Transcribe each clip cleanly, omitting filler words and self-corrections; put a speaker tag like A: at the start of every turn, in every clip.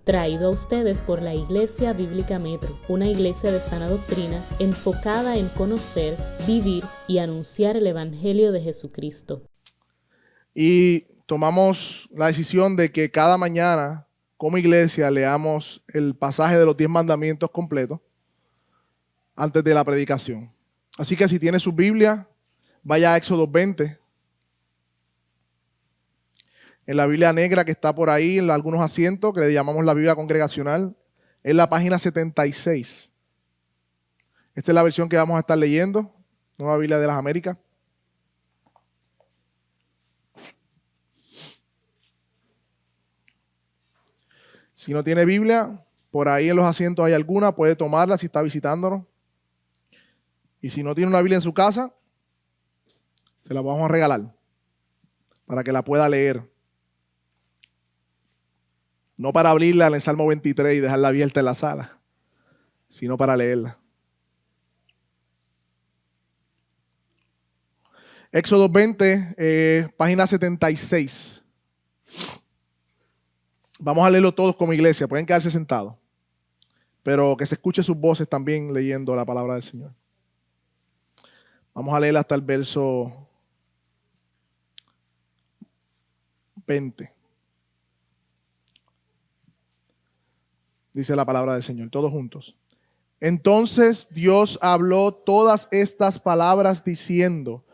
A: Traído a ustedes por la Iglesia Bíblica Metro, una iglesia de sana doctrina enfocada en conocer, vivir y anunciar el Evangelio de Jesucristo.
B: Y tomamos la decisión de que cada mañana, como iglesia, leamos el pasaje de los 10 mandamientos completos antes de la predicación. Así que si tiene su Biblia, vaya a Éxodo 20. En la Biblia negra que está por ahí, en algunos asientos, que le llamamos la Biblia congregacional, es la página 76. Esta es la versión que vamos a estar leyendo, Nueva Biblia de las Américas. Si no tiene Biblia, por ahí en los asientos hay alguna, puede tomarla si está visitándonos. Y si no tiene una Biblia en su casa, se la vamos a regalar para que la pueda leer. No para abrirla en el Salmo 23 y dejarla abierta en la sala, sino para leerla. Éxodo 20, página 76. Vamos a leerlo todos como iglesia, pueden quedarse sentados, pero que se escuche sus voces también leyendo la palabra del Señor. Vamos a leer hasta el verso 20. Dice la palabra del Señor, todos juntos. Entonces Dios habló todas estas palabras diciendo: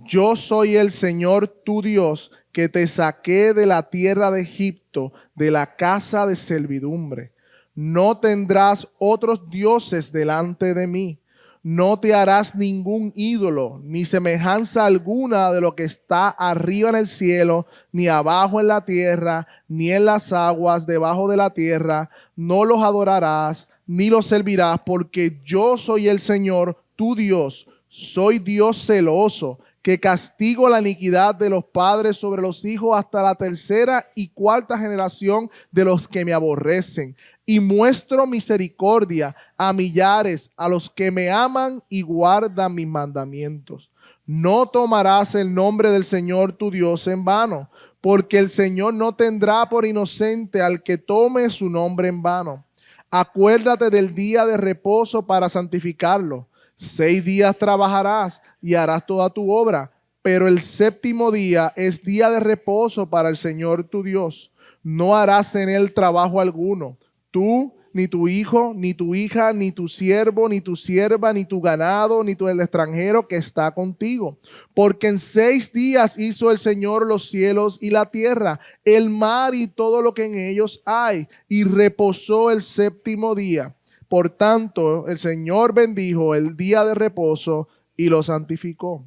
B: Yo soy el Señor tu Dios, que te saqué de la tierra de Egipto, de la casa de servidumbre. No tendrás otros dioses delante de mí. No te harás ningún ídolo, ni semejanza alguna de lo que está arriba en el cielo, ni abajo en la tierra, ni en las aguas debajo de la tierra. No los adorarás, ni los servirás, porque yo soy el Señor, tu Dios. Soy Dios celoso, que castigo la iniquidad de los padres sobre los hijos hasta la tercera y cuarta generación de los que me aborrecen. Y muestro misericordia a millares, a los que me aman y guardan mis mandamientos. No tomarás el nombre del Señor tu Dios en vano, porque el Señor no tendrá por inocente al que tome su nombre en vano. Acuérdate del día de reposo para santificarlo. 6 días trabajarás y harás toda tu obra, pero el séptimo día es día de reposo para el Señor tu Dios. No harás en él trabajo alguno. Tú, ni tu hijo, ni tu hija, ni tu siervo, ni tu sierva, ni tu ganado, ni tu el extranjero que está contigo. Porque en 6 días hizo el Señor los cielos y la tierra, el mar y todo lo que en ellos hay, y reposó el séptimo día. Por tanto, el Señor bendijo el día de reposo y lo santificó.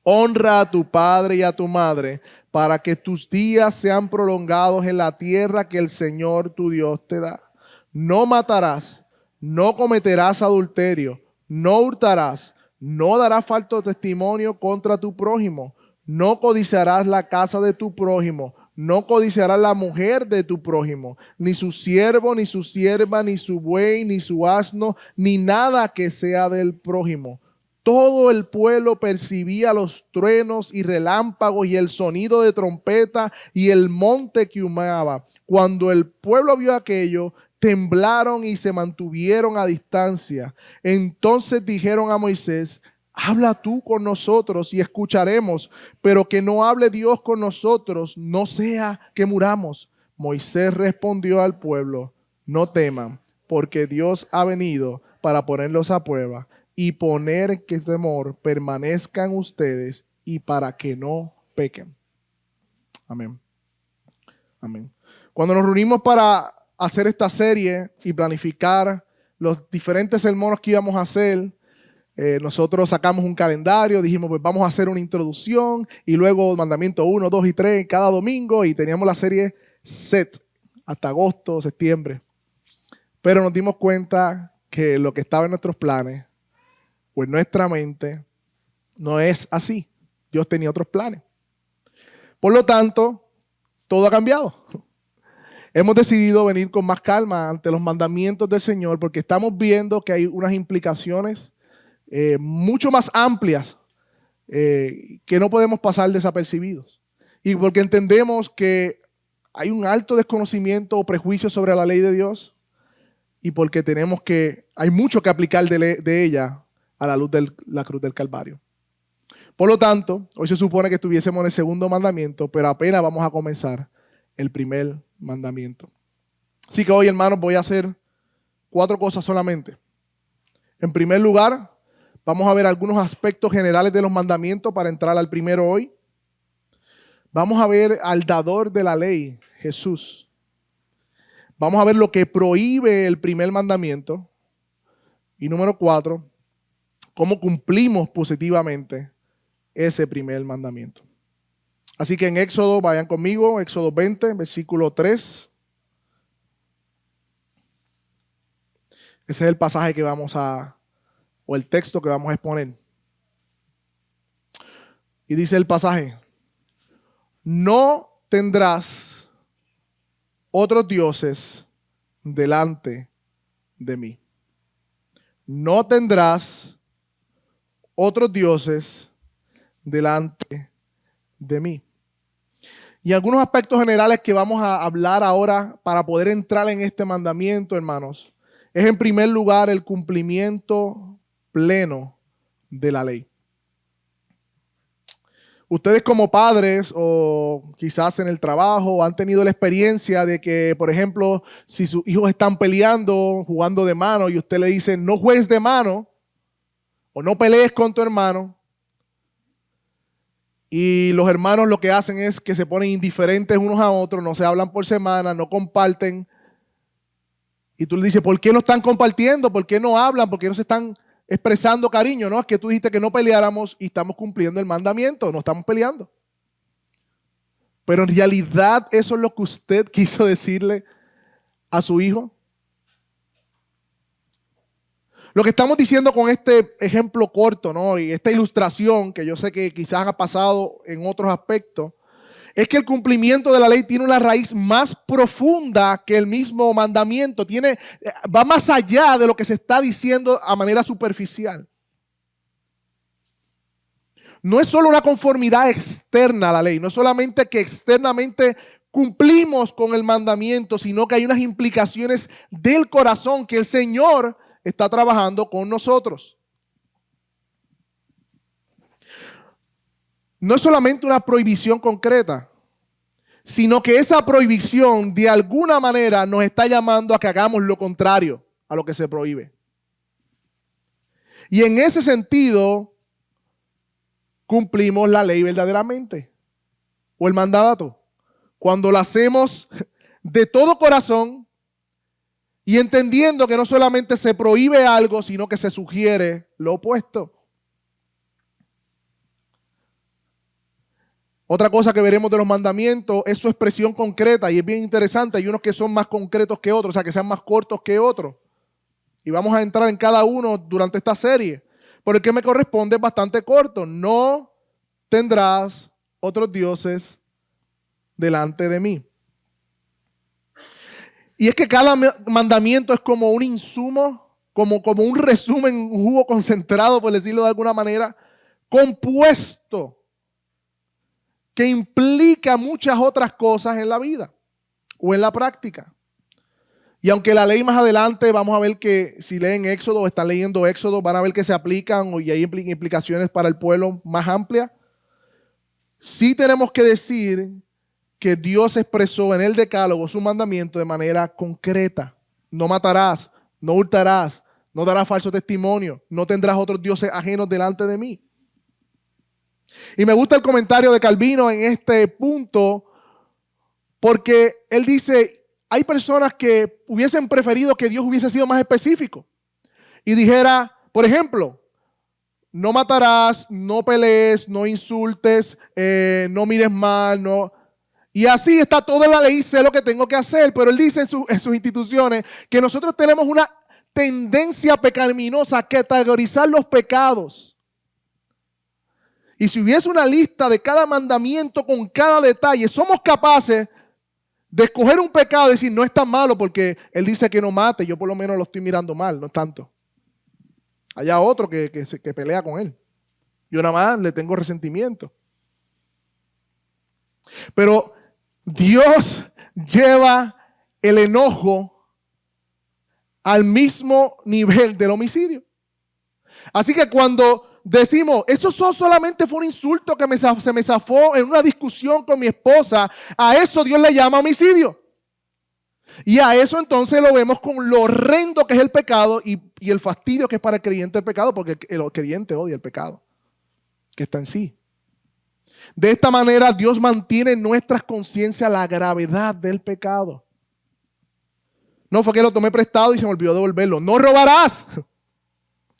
B: Honra a tu padre y a tu madre, para que tus días sean prolongados en la tierra que el Señor tu Dios te da. No matarás, no cometerás adulterio, no hurtarás, no darás falso testimonio contra tu prójimo, no codiciarás la casa de tu prójimo, no codiciarás la mujer de tu prójimo, ni su siervo, ni su sierva, ni su buey, ni su asno, ni nada que sea del prójimo. Todo el pueblo percibía los truenos y relámpagos y el sonido de trompeta y el monte que humeaba. Cuando el pueblo vio aquello, temblaron y se mantuvieron a distancia. Entonces dijeron a Moisés: habla tú con nosotros y escucharemos, pero que no hable Dios con nosotros, no sea que muramos. Moisés respondió al pueblo: no teman, porque Dios ha venido para ponerlos a prueba y poner que temor permanezca en ustedes y para que no pequen. Amén. Amén. Cuando nos reunimos para hacer esta serie y planificar los diferentes sermones que íbamos a hacer, nosotros sacamos un calendario, dijimos pues vamos a hacer una introducción y luego mandamiento 1, 2 y 3 cada domingo, y teníamos la serie set hasta agosto, septiembre. Pero nos dimos cuenta que lo que estaba en nuestros planes o en nuestra mente no es así. Dios tenía otros planes. Por lo tanto, todo ha cambiado. Hemos decidido venir con más calma ante los mandamientos del Señor porque estamos viendo que hay unas implicaciones mucho más amplias que no podemos pasar desapercibidos. Y porque entendemos que hay un alto desconocimiento o prejuicio sobre la ley de Dios y porque hay mucho que aplicar de ella a la luz de la cruz del Calvario. Por lo tanto, hoy se supone que estuviésemos en el segundo mandamiento, pero apenas vamos a comenzar el primer mandamiento. Así que hoy, hermanos, voy a hacer 4 cosas solamente. En primer lugar, vamos a ver algunos aspectos generales de los mandamientos para entrar al primero hoy. Vamos a ver al dador de la ley, Jesús. Vamos a ver lo que prohíbe el primer mandamiento. Y número 4, cómo cumplimos positivamente ese primer mandamiento. Así que en Éxodo, vayan conmigo, Éxodo 20, versículo 3. Ese es el pasaje que o el texto que vamos a exponer. Y dice el pasaje: no tendrás otros dioses delante de mí. No tendrás otros dioses delante de mí. Y algunos aspectos generales que vamos a hablar ahora para poder entrar en este mandamiento, hermanos, es en primer lugar el cumplimiento pleno de la ley. Ustedes como padres o quizás en el trabajo han tenido la experiencia de que, por ejemplo, si sus hijos están peleando, jugando de mano y usted le dice no juegues de mano o no pelees con tu hermano, y los hermanos lo que hacen es que se ponen indiferentes unos a otros, no se hablan por semana, no comparten. Y tú le dices, ¿por qué no están compartiendo? ¿Por qué no hablan? ¿Por qué no se están expresando cariño? No, es que tú dijiste que no peleáramos y estamos cumpliendo el mandamiento, no estamos peleando. Pero en realidad eso es lo que usted quiso decirle a su hijo. Lo que estamos diciendo con este ejemplo corto, ¿no? Y esta ilustración, que yo sé que quizás ha pasado en otros aspectos, es que el cumplimiento de la ley tiene una raíz más profunda que el mismo mandamiento. Va más allá de lo que se está diciendo a manera superficial. No es solo una conformidad externa a la ley, no es solamente que externamente cumplimos con el mandamiento, sino que hay unas implicaciones del corazón que el Señor está trabajando con nosotros. No es solamente una prohibición concreta, sino que esa prohibición de alguna manera nos está llamando a que hagamos lo contrario a lo que se prohíbe. Y en ese sentido, cumplimos la ley verdaderamente, o el mandato, cuando lo hacemos de todo corazón y entendiendo que no solamente se prohíbe algo, sino que se sugiere lo opuesto. Otra cosa que veremos de los mandamientos es su expresión concreta y es bien interesante. Hay unos que son más concretos que otros, o sea, que sean más cortos que otros. Y vamos a entrar en cada uno durante esta serie. Pero el que me corresponde es bastante corto. No tendrás otros dioses delante de mí. Y es que cada mandamiento es como un insumo, como un resumen, un jugo concentrado, por decirlo de alguna manera, compuesto, que implica muchas otras cosas en la vida o en la práctica. Y aunque la ley más adelante, vamos a ver que si leen Éxodo o están leyendo Éxodo, van a ver que se aplican y hay implicaciones para el pueblo más amplias. Sí tenemos que decir que Dios expresó en el decálogo su mandamiento de manera concreta. No matarás, no hurtarás, no darás falso testimonio, no tendrás otros dioses ajenos delante de mí. Y me gusta el comentario de Calvino en este punto porque él dice, hay personas que hubiesen preferido que Dios hubiese sido más específico y dijera, por ejemplo, no matarás, no pelees, no insultes, no mires mal, no. Y así está toda la ley, sé lo que tengo que hacer. Pero él dice en sus instituciones que nosotros tenemos una tendencia pecaminosa a categorizar los pecados. Y si hubiese una lista de cada mandamiento con cada detalle, somos capaces de escoger un pecado y decir, no es tan malo porque él dice que no mate, yo por lo menos lo estoy mirando mal, no es tanto. Allá otro que pelea con él. Yo nada más le tengo resentimiento. Pero Dios lleva el enojo al mismo nivel del homicidio. Así que cuando decimos, eso solamente fue un insulto que se me zafó en una discusión con mi esposa, a eso Dios le llama homicidio. Y a eso entonces lo vemos con lo horrendo que es el pecado y el fastidio que es para el creyente el pecado, porque el creyente odia el pecado que está en sí. De esta manera Dios mantiene en nuestras conciencias la gravedad del pecado. No fue que lo tomé prestado y se me olvidó devolverlo. No robarás.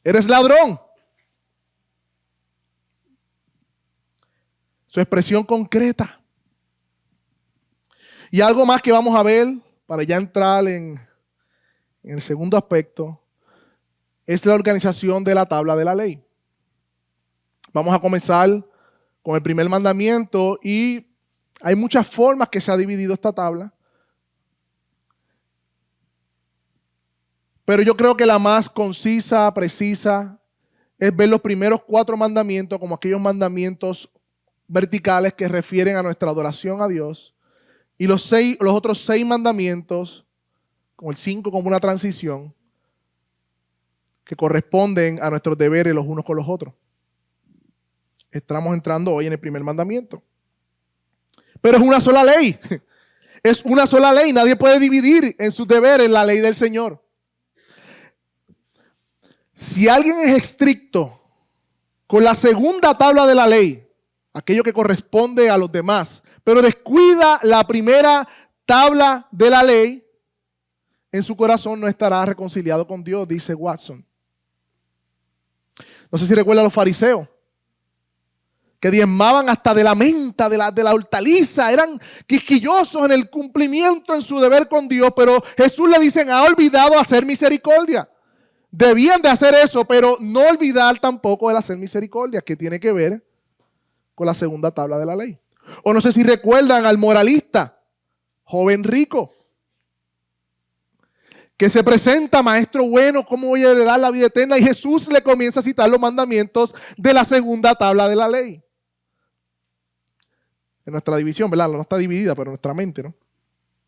B: Eres ladrón. Su expresión concreta. Y algo más que vamos a ver para ya entrar en el segundo aspecto es la organización de la tabla de la ley. Vamos a comenzar con el primer mandamiento y hay muchas formas que se ha dividido esta tabla. Pero yo creo que la más concisa, precisa, es ver los primeros 4 mandamientos como aquellos mandamientos verticales que refieren a nuestra adoración a Dios. Y los otros 6 mandamientos, como el 5 como una transición, que corresponden a nuestros deberes los unos con los otros. Estamos entrando hoy en el primer mandamiento. Pero es una sola ley. Es una sola ley. Nadie puede dividir en sus deberes la ley del Señor. Si alguien es estricto con la segunda tabla de la ley, aquello que corresponde a los demás, pero descuida la primera tabla de la ley, en su corazón no estará reconciliado con Dios, dice Watson. No sé si recuerdan los fariseos, que diezmaban hasta de la menta, de la hortaliza, eran quisquillosos en el cumplimiento en su deber con Dios, pero Jesús le dice, ha olvidado hacer misericordia. Debían de hacer eso, pero no olvidar tampoco el hacer misericordia, que tiene que ver con la segunda tabla de la ley. O no sé si recuerdan al moralista, joven rico, que se presenta, maestro bueno, ¿cómo voy a heredar la vida eterna? Y Jesús le comienza a citar los mandamientos de la segunda tabla de la ley. En nuestra división, ¿verdad? No está dividida, pero en nuestra mente, ¿no?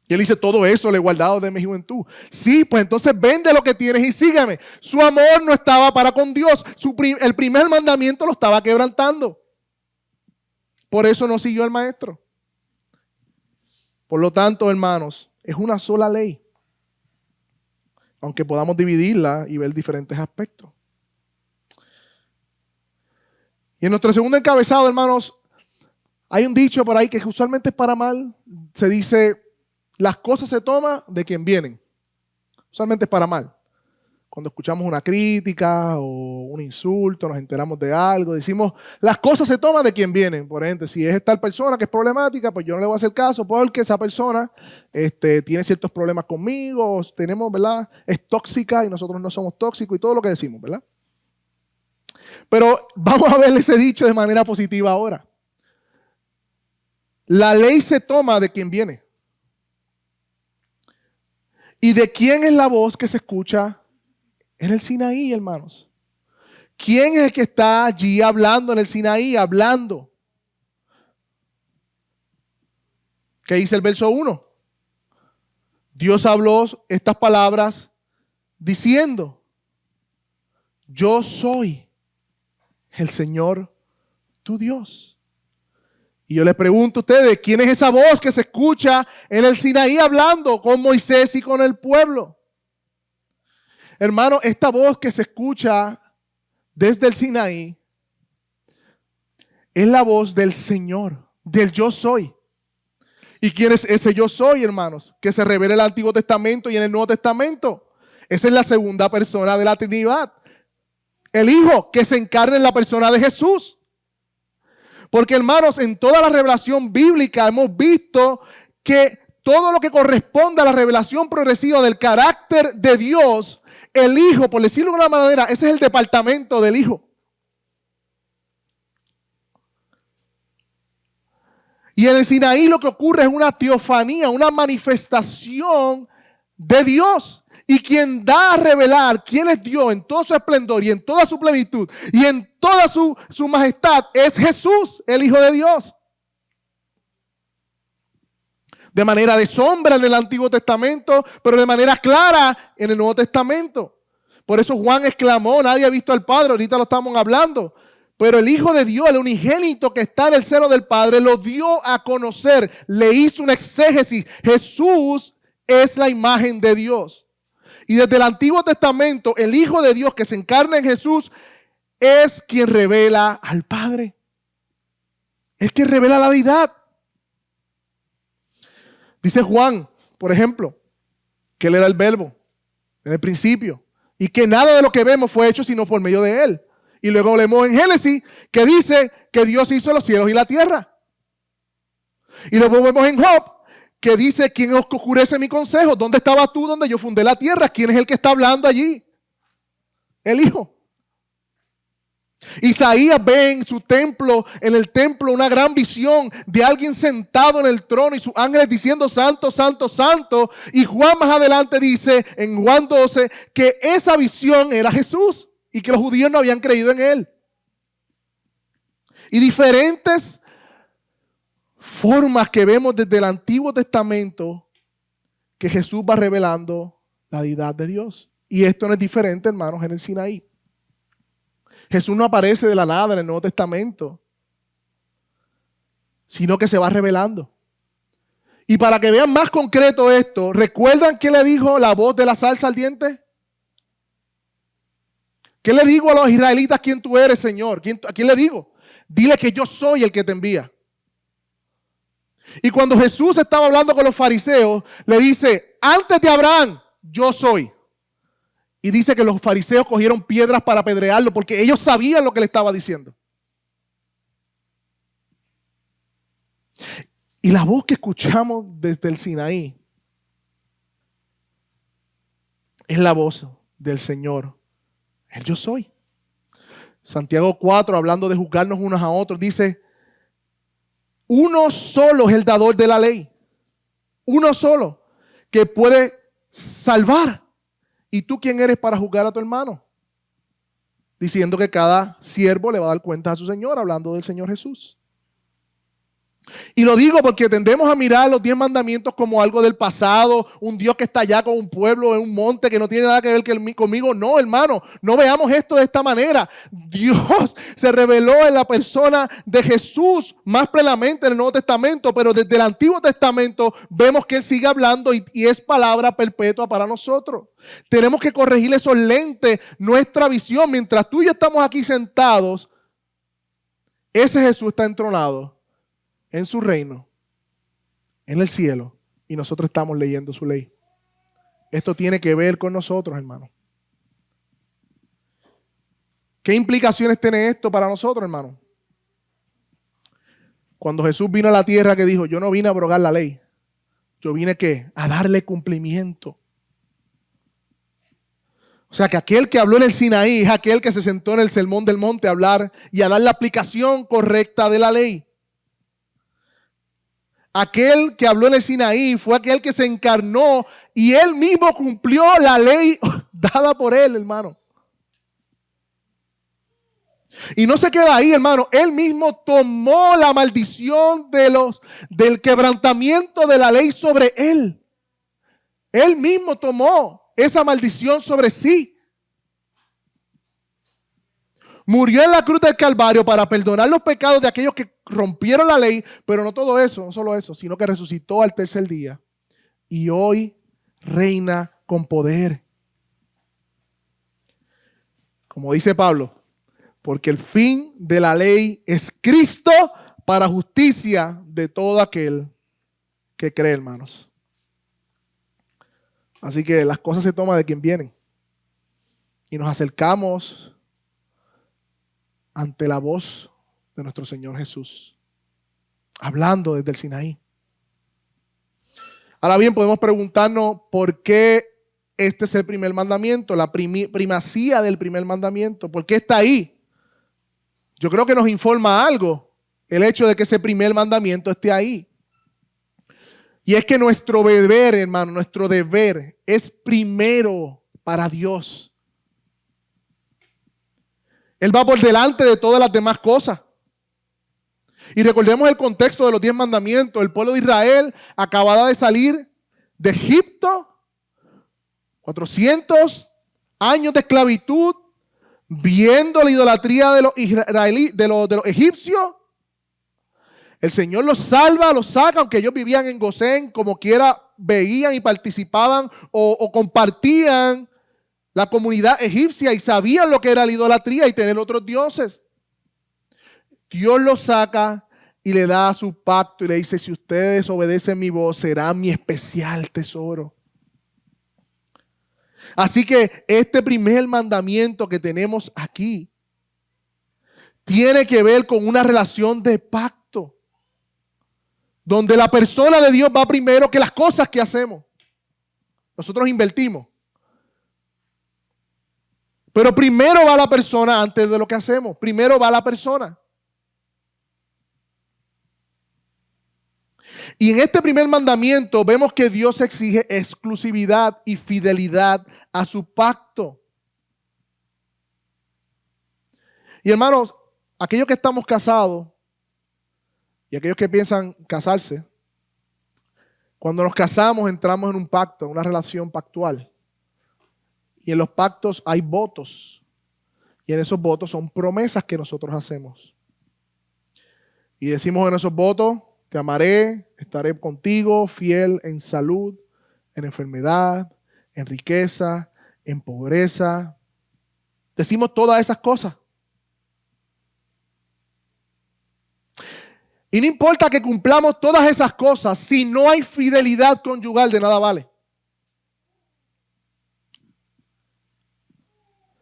B: Y él dice, todo eso le he guardado de mi juventud. Sí, pues entonces vende lo que tienes y sígame. Su amor no estaba para con Dios. El primer mandamiento lo estaba quebrantando. Por eso no siguió al maestro. Por lo tanto, hermanos, es una sola ley. Aunque podamos dividirla y ver diferentes aspectos. Y en nuestro segundo encabezado, hermanos, hay un dicho por ahí que usualmente es para mal. Se dice, las cosas se toman de quien vienen. Usualmente es para mal. Cuando escuchamos una crítica o un insulto, nos enteramos de algo, decimos, las cosas se toman de quien vienen. Por ejemplo, si es tal persona que es problemática, pues yo no le voy a hacer caso porque esa persona tiene ciertos problemas conmigo, tenemos, ¿verdad? Es tóxica y nosotros no somos tóxicos y todo lo que decimos, ¿verdad? Pero vamos a ver ese dicho de manera positiva ahora. La ley se toma de quien viene. ¿Y de quién es la voz que se escucha en el Sinaí, hermanos? ¿Quién es el que está allí hablando en el Sinaí? Hablando. ¿Qué dice el verso 1? Dios habló estas palabras diciendo, yo soy el Señor tu Dios. Y yo les pregunto a ustedes, ¿quién es esa voz que se escucha en el Sinaí hablando con Moisés y con el pueblo? Hermano, esta voz que se escucha desde el Sinaí es la voz del Señor, del yo soy. ¿Y quién es ese yo soy, hermanos? Que se revela en el Antiguo Testamento y en el Nuevo Testamento. Esa es la segunda persona de la Trinidad. El Hijo que se encarna en la persona de Jesús. Porque, hermanos, en toda la revelación bíblica hemos visto que todo lo que corresponde a la revelación progresiva del carácter de Dios, el Hijo, por decirlo de una manera, ese es el departamento del Hijo. Y en el Sinaí lo que ocurre es una teofanía, una manifestación de Dios. Y quien da a revelar quién es Dios en todo su esplendor y en toda su plenitud y en toda su majestad es Jesús, el Hijo de Dios. de manera de sombra en el Antiguo Testamento, pero de manera clara en el Nuevo Testamento. Por eso Juan exclamó, nadie ha visto al Padre, ahorita lo estamos hablando, pero el Hijo de Dios, el unigénito que está en el seno del Padre, lo dio a conocer, le hizo una exégesis. Jesús es la imagen de Dios. Y desde el Antiguo Testamento, el Hijo de Dios que se encarna en Jesús es quien revela al Padre. Es quien revela la deidad. Dice Juan, por ejemplo, que él era el verbo en el principio y que nada de lo que vemos fue hecho sino por medio de él. Y luego leemos en Génesis que dice que Dios hizo los cielos y la tierra. Y luego vemos en Job que dice, ¿quién oscurece mi consejo? ¿Dónde estabas tú donde yo fundé la tierra? ¿Quién es el que está hablando allí? El Hijo. Isaías ve en su templo, en el templo, una gran visión de alguien sentado en el trono y sus ángeles diciendo santo, santo, santo. Y Juan más adelante dice en Juan 12 que esa visión era Jesús y que los judíos no habían creído en él. Y diferentes formas que vemos desde el Antiguo Testamento que Jesús va revelando la deidad de Dios. Y esto no es diferente, hermanos, en el Sinaí. Jesús no aparece de la nada en el Nuevo Testamento, sino que se va revelando. Y para que vean más concreto esto, ¿recuerdan qué le dijo la voz de la zarza ardiente? ¿Qué le digo a los israelitas quién tú eres, Señor? ¿A quién le digo? Dile que yo soy el que te envía. Y cuando Jesús estaba hablando con los fariseos, le dice, antes de Abraham, yo soy. Y dice que los fariseos cogieron piedras para apedrearlo porque ellos sabían lo que le estaba diciendo. Y la voz que escuchamos desde el Sinaí es la voz del Señor. El yo soy. Santiago 4, hablando de juzgarnos unos a otros, dice, uno solo es el dador de la ley. Uno solo que puede salvar. ¿Y tú quién eres para juzgar a tu hermano? Diciendo que cada siervo le va a dar cuenta a su Señor, hablando del Señor Jesús. Y lo digo porque tendemos a mirar los 10 mandamientos como algo del pasado, un Dios que está allá con un pueblo en un monte que no tiene nada que ver conmigo. No, hermano, no veamos esto de esta manera. Dios se reveló en la persona de Jesús más plenamente en el Nuevo Testamento, pero desde el Antiguo Testamento vemos que Él sigue hablando y es palabra perpetua para nosotros. Tenemos que corregir esos lentes, nuestra visión. Mientras tú y yo estamos aquí sentados, ese Jesús está entronado en su reino, en el cielo, y nosotros estamos leyendo su ley. Esto tiene que ver con nosotros, hermano. ¿Qué implicaciones tiene esto para nosotros, hermano? Cuando Jesús vino a la tierra, que dijo, yo no vine a abrogar la ley, yo vine ¿qué? A darle cumplimiento. O sea que aquel que habló en el Sinaí es aquel que se sentó en el sermón del monte a hablar y a dar la aplicación correcta de la ley. Aquel que habló en el Sinaí fue aquel que se encarnó y él mismo cumplió la ley dada por él, hermano. Y no se queda ahí, hermano. Él mismo tomó la maldición del quebrantamiento de la ley sobre él. Él mismo tomó esa maldición sobre sí. Murió en la cruz del Calvario para perdonar los pecados de aquellos que rompieron la ley, pero no todo eso, no solo eso, sino que resucitó al tercer día y hoy reina con poder. Como dice Pablo, porque el fin de la ley es Cristo para justicia de todo aquel que cree, hermanos. Así que las cosas se toman de quien vienen y nos acercamos ante la voz de nuestro Señor Jesús, hablando desde el Sinaí. Ahora bien, podemos preguntarnos por qué este es el primer mandamiento, la primacía del primer mandamiento. ¿Por qué está ahí? Yo creo que nos informa algo el hecho de que ese primer mandamiento esté ahí. Y es que nuestro deber, hermano, nuestro deber es primero para Dios. Él va por delante de todas las demás cosas. Y recordemos el contexto de los 10 mandamientos. El pueblo de Israel acababa de salir de Egipto, 400 años de esclavitud, viendo la idolatría de los israelíes, de los egipcios. El Señor los salva, los saca, aunque ellos vivían en Gosén, como quiera veían y participaban o compartían la comunidad egipcia y sabían lo que era la idolatría y tener otros dioses. Dios los saca y le da su pacto y le dice: si ustedes obedecen mi voz, será mi especial tesoro. Así que este primer mandamiento que tenemos aquí tiene que ver con una relación de pacto, donde la persona de Dios va primero que las cosas que hacemos. Nosotros invertimos, pero primero va la persona antes de lo que hacemos. Primero va la persona. Y en este primer mandamiento vemos que Dios exige exclusividad y fidelidad a su pacto. Y hermanos, aquellos que estamos casados y aquellos que piensan casarse, cuando nos casamos entramos en un pacto, en una relación pactual. Y en los pactos hay votos. Y en esos votos son promesas que nosotros hacemos. Y decimos en esos votos: te amaré, estaré contigo, fiel en salud, en enfermedad, en riqueza, en pobreza. Decimos todas esas cosas. Y no importa que cumplamos todas esas cosas, si no hay fidelidad conyugal, de nada vale.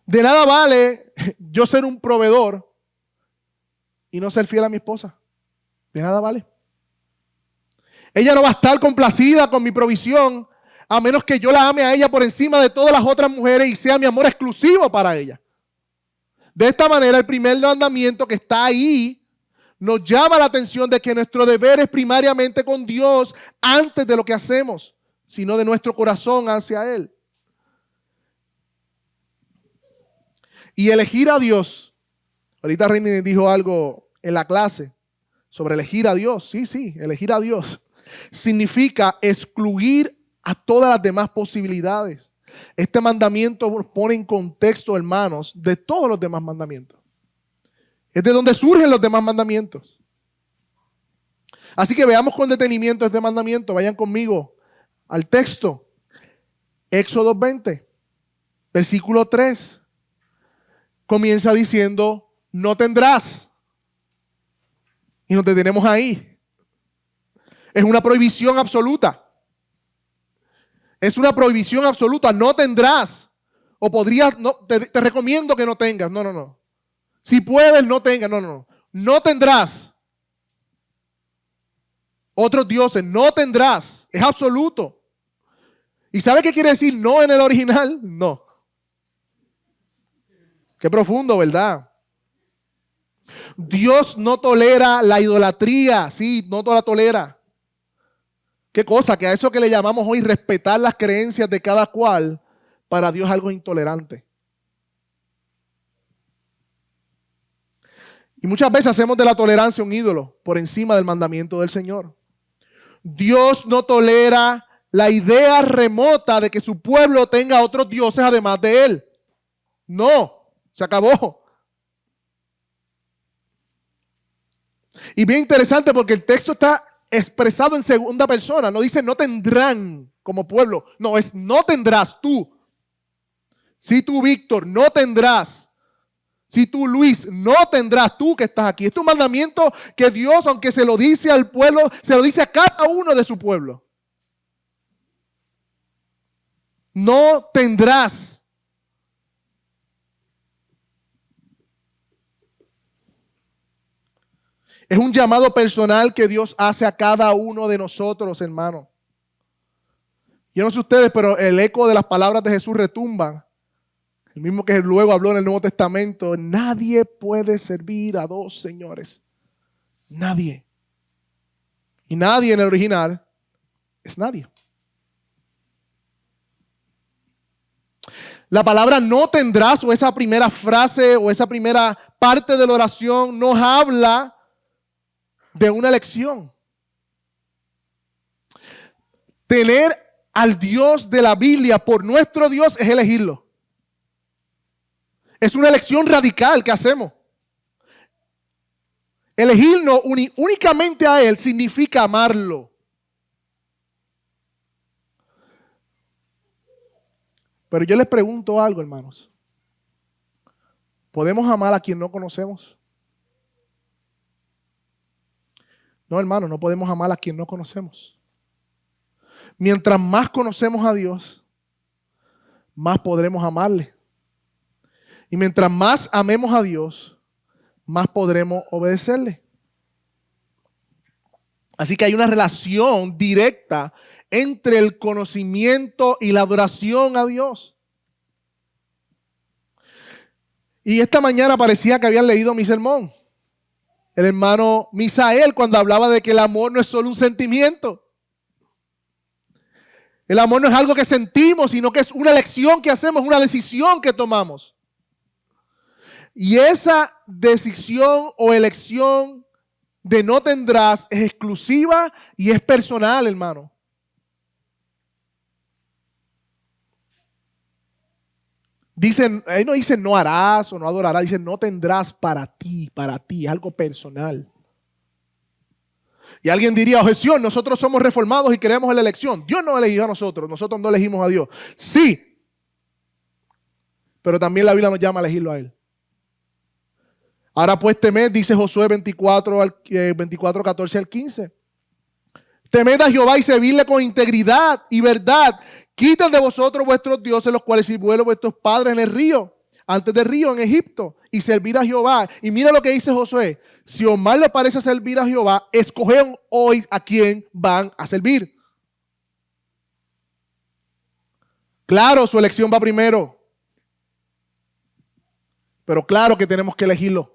B: De nada vale yo ser un proveedor y no ser fiel a mi esposa. De nada vale. Ella no va a estar complacida con mi provisión a menos que yo la ame a ella por encima de todas las otras mujeres y sea mi amor exclusivo para ella. De esta manera, el primer mandamiento que está ahí nos llama la atención de que nuestro deber es primariamente con Dios antes de lo que hacemos, sino de nuestro corazón hacia Él. Y elegir a Dios. Ahorita Reini dijo algo en la clase sobre elegir a Dios. Sí, elegir a Dios significa excluir a todas las demás posibilidades. Este mandamiento nos pone en contexto, hermanos, de todos los demás mandamientos. Es de donde surgen los demás mandamientos. Así que veamos con detenimiento este mandamiento. Vayan conmigo al texto. Éxodo 20, versículo 3. Comienza diciendo: no tendrás. Y nos detenemos ahí. Es una prohibición absoluta. Es una prohibición absoluta. No tendrás. O podrías, no, te recomiendo que no tengas. No. Si puedes, no tengas. No. No tendrás otros dioses. No tendrás. Es absoluto. ¿Y sabe qué quiere decir no en el original? No. Qué profundo, ¿verdad? Dios no tolera la idolatría. Sí, no la tolera. ¿Qué cosa? Que a eso que le llamamos hoy respetar las creencias de cada cual, para Dios es algo intolerante. Y muchas veces hacemos de la tolerancia un ídolo por encima del mandamiento del Señor. Dios no tolera la idea remota de que su pueblo tenga otros dioses además de Él. No. Se acabó. Y bien interesante porque el texto está expresado en segunda persona. No dice no tendrán como pueblo. No, es no tendrás tú. Si tú, Víctor, no tendrás. Si tú, Luis, no tendrás, tú que estás aquí. Este es un mandamiento que Dios, aunque se lo dice al pueblo, se lo dice a cada uno de su pueblo. No tendrás. Es un llamado personal que Dios hace a cada uno de nosotros, hermano. Yo no sé ustedes, pero el eco de las palabras de Jesús retumba. El mismo que luego habló en el Nuevo Testamento. Nadie puede servir a dos señores. Nadie. Y nadie en el original es nadie. La palabra no tendrás, o esa primera frase, o esa primera parte de la oración, nos habla de una elección. Tener al Dios de la Biblia por nuestro Dios es elegirlo. Es una elección radical que hacemos. Elegirnos únicamente a Él significa amarlo. Pero yo les pregunto algo, hermanos. ¿Podemos amar a quien no conocemos? No, hermanos, no podemos amar a quien no conocemos. Mientras más conocemos a Dios, más podremos amarle. Y mientras más amemos a Dios, más podremos obedecerle. Así que hay una relación directa entre el conocimiento y la adoración a Dios. Y esta mañana parecía que habían leído mi sermón. El hermano Misael, cuando hablaba de que el amor no es solo un sentimiento. El amor no es algo que sentimos, sino que es una elección que hacemos, una decisión que tomamos. Y esa decisión o elección de no tendrás es exclusiva y es personal, hermano. Dicen, ahí no dice no harás o no adorarás, dice no tendrás para ti, es algo personal. Y alguien diría, objeción, nosotros somos reformados y creemos en la elección. Dios no eligió a nosotros no elegimos a Dios. Sí, pero también la Biblia nos llama a elegirlo a Él. Ahora pues temed, dice Josué 24, 14 al 15. Temed a Jehová y servidle con integridad y verdad. Quiten de vosotros vuestros dioses, los cuales sirvieron vuestros padres en el río, antes del río en Egipto, y servir a Jehová. Y mira lo que dice Josué. Si os mal les parece servir a Jehová, escogen hoy a quién van a servir. Claro, su elección va primero. Pero claro que tenemos que elegirlo.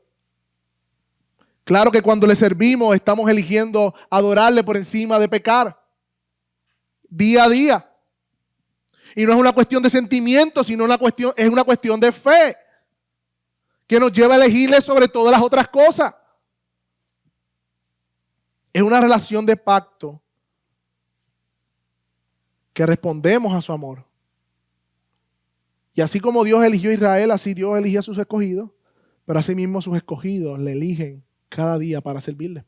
B: Claro que cuando le servimos estamos eligiendo adorarle por encima de pecar. Día a día. Y no es una cuestión de sentimiento, sino es una cuestión de fe. Que nos lleva a elegirle sobre todas las otras cosas. Es una relación de pacto. Que respondemos a su amor. Y así como Dios eligió a Israel, así Dios eligió a sus escogidos. Pero así mismo sus escogidos le eligen cada día para servirle.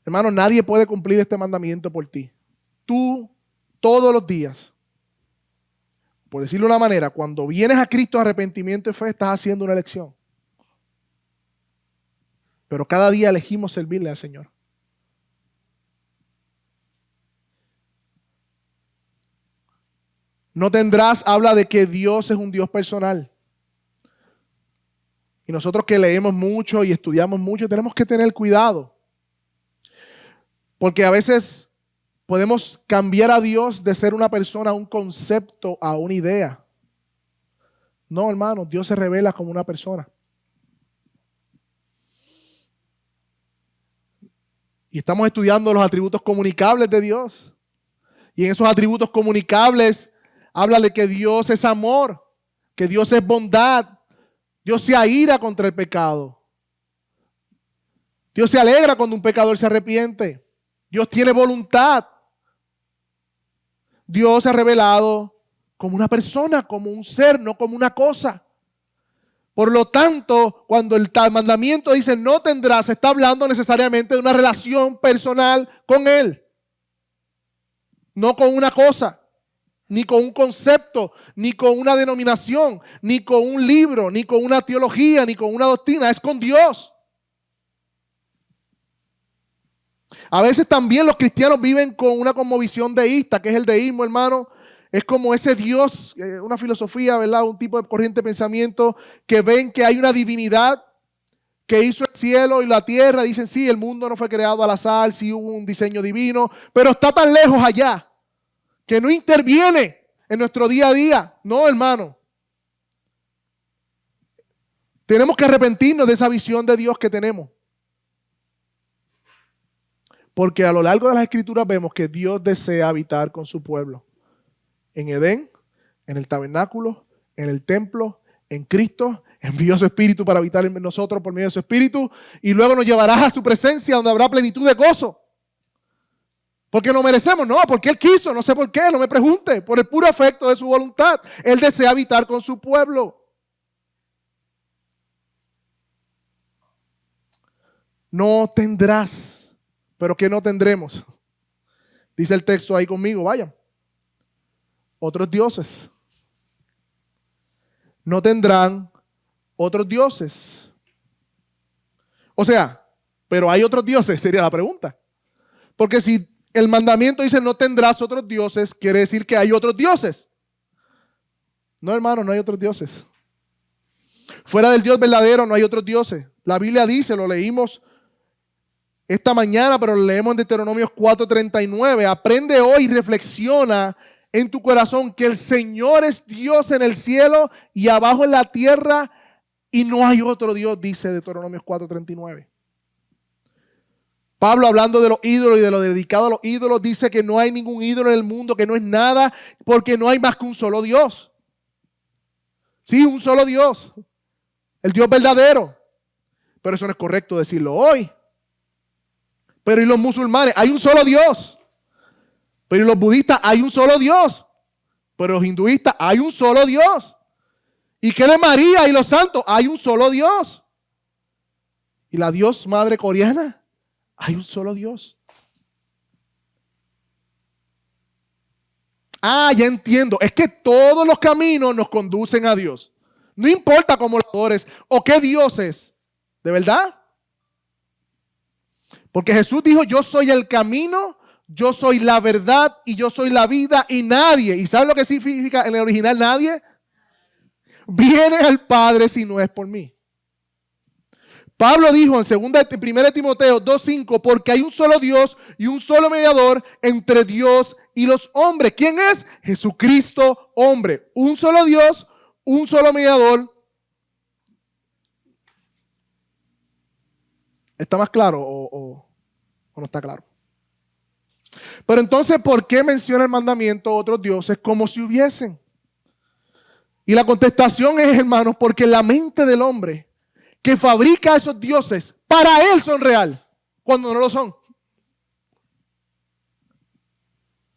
B: Hermano, nadie puede cumplir este mandamiento por ti. Tú, todos los días, por decirlo de una manera, cuando vienes a Cristo arrepentimiento y fe, estás haciendo una elección. Pero cada día elegimos servirle al Señor. No tendrás, habla de que Dios es un Dios personal. Y nosotros que leemos mucho y estudiamos mucho, tenemos que tener cuidado. Porque a veces podemos cambiar a Dios de ser una persona a un concepto, a una idea. No, hermano, Dios se revela como una persona. Y estamos estudiando los atributos comunicables de Dios. Y en esos atributos comunicables habla de que Dios es amor, que Dios es bondad. Dios se aira contra el pecado. Dios se alegra cuando un pecador se arrepiente. Dios tiene voluntad. Dios se ha revelado como una persona, como un ser, no como una cosa. Por lo tanto, cuando el mandamiento dice no tendrás, se está hablando necesariamente de una relación personal con Él. No con una cosa, ni con un concepto, ni con una denominación, ni con un libro, ni con una teología, ni con una doctrina. Es con Dios. A veces también los cristianos viven con una cosmovisión deísta, que es el deísmo, hermano. Es como ese Dios, una filosofía, ¿verdad? Un tipo de corriente de pensamiento que ven que hay una divinidad que hizo el cielo y la tierra. Dicen, sí, el mundo no fue creado al azar, sí hubo un diseño divino, pero está tan lejos allá que no interviene en nuestro día a día. No, hermano. Tenemos que arrepentirnos de esa visión de Dios que tenemos. Porque a lo largo de las Escrituras vemos que Dios desea habitar con su pueblo. En Edén, en el tabernáculo, en el templo, en Cristo, envió a su Espíritu para habitar en nosotros por medio de su Espíritu, y luego nos llevará a su presencia donde habrá plenitud de gozo. Porque no merecemos, no, porque Él quiso, no sé por qué, no me pregunte, por el puro afecto de su voluntad. Él desea habitar con su pueblo. No tendrás, pero ¿qué no tendremos? Dice el texto ahí conmigo, vayan. Otros dioses. No tendrán otros dioses. O sea, pero hay otros dioses, sería la pregunta. Porque si el mandamiento dice no tendrás otros dioses, quiere decir que hay otros dioses. No, hermano, no hay otros dioses. Fuera del Dios verdadero no hay otros dioses. La Biblia dice, lo leímos esta mañana, pero lo leemos en Deuteronomios 4:39. Aprende hoy y reflexiona en tu corazón que el Señor es Dios en el cielo y abajo en la tierra y no hay otro Dios, dice Deuteronomios 4:39. Pablo, hablando de los ídolos y de lo dedicado a los ídolos, dice que no hay ningún ídolo en el mundo, que no es nada, porque no hay más que un solo Dios. Sí, un solo Dios, el Dios verdadero. Pero eso no es correcto decirlo hoy. Pero ¿y los musulmanes? Hay un solo Dios. Pero ¿y los budistas? Hay un solo Dios. Pero los hinduistas, hay un solo Dios. ¿Y qué de María y los santos? Hay un solo Dios. ¿Y la Dios madre coreana? Hay un solo Dios. Ah, ya entiendo. Es que todos los caminos nos conducen a Dios. No importa cómo lo adores o qué Dios es. ¿De verdad? Porque Jesús dijo, yo soy el camino, yo soy la verdad y yo soy la vida y nadie. ¿Y saben lo que significa en el original nadie? Viene al Padre si no es por mí. Pablo dijo en 1 Timoteo 2:5, porque hay un solo Dios y un solo mediador entre Dios y los hombres. ¿Quién es? Jesucristo, hombre. Un solo Dios, un solo mediador. ¿Está más claro o no está claro? Pero entonces, ¿por qué menciona el mandamiento otros dioses como si hubiesen? Y la contestación es, hermanos, porque la mente del hombre que fabrica esos dioses, para él son real, cuando no lo son.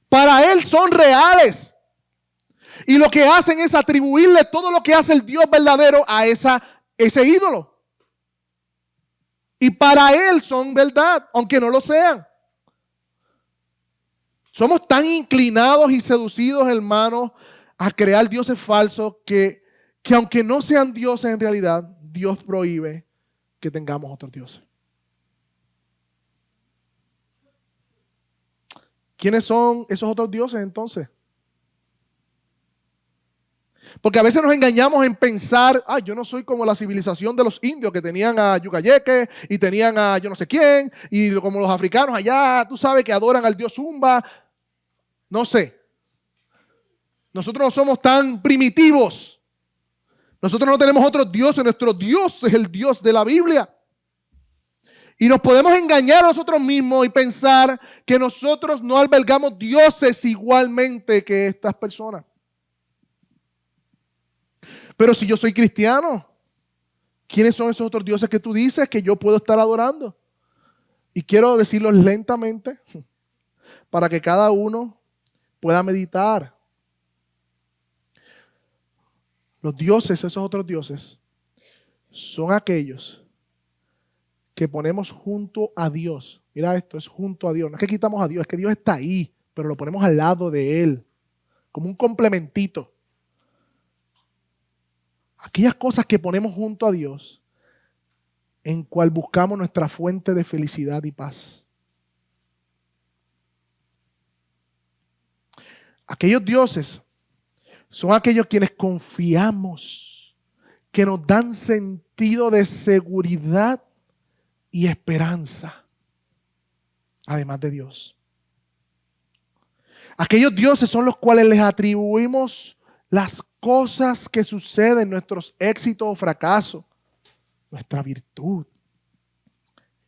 B: Para él son reales. Y lo que hacen es atribuirle todo lo que hace el Dios verdadero a ese ídolo. Y para él son verdad, aunque no lo sean. Somos tan inclinados y seducidos, hermanos, a crear dioses falsos que aunque no sean dioses en realidad, Dios prohíbe que tengamos otros dioses. ¿Quiénes son esos otros dioses entonces? Porque a veces nos engañamos en pensar, yo no soy como la civilización de los indios que tenían a Yucayeque y tenían a yo no sé quién, y como los africanos allá, tú sabes que adoran al dios Zumba. No sé. Nosotros no somos tan primitivos. Nosotros no tenemos otros dioses. Nuestro Dios es el Dios de la Biblia. Y nos podemos engañar a nosotros mismos y pensar que nosotros no albergamos dioses igualmente que estas personas. Pero si yo soy cristiano, ¿quiénes son esos otros dioses que tú dices que yo puedo estar adorando? Y quiero decirlos lentamente para que cada uno pueda meditar. Los dioses, esos otros dioses, son aquellos que ponemos junto a Dios. Mira esto, es junto a Dios. No es que quitamos a Dios, es que Dios está ahí, pero lo ponemos al lado de Él, como un complementito. Aquellas cosas que ponemos junto a Dios, en cual buscamos nuestra fuente de felicidad y paz. Aquellos dioses son aquellos quienes confiamos, que nos dan sentido de seguridad y esperanza, además de Dios. Aquellos dioses son los cuales les atribuimos las cosas que suceden, nuestros éxitos o fracasos, nuestra virtud,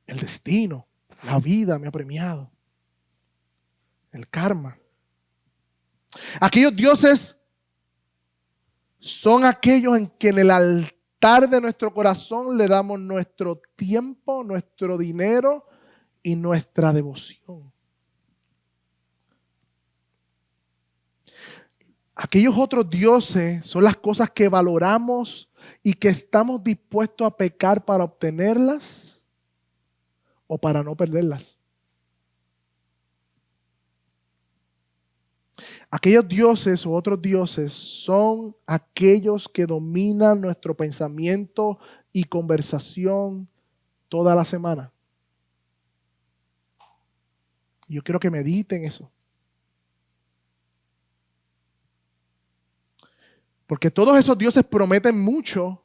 B: el destino, la vida me ha premiado, el karma. Aquellos dioses son aquellos en que en el altar de nuestro corazón le damos nuestro tiempo, nuestro dinero y nuestra devoción. Aquellos otros dioses son las cosas que valoramos y que estamos dispuestos a pecar para obtenerlas o para no perderlas. Aquellos dioses o otros dioses son aquellos que dominan nuestro pensamiento y conversación toda la semana. Yo quiero que mediten eso. Porque todos esos dioses prometen mucho,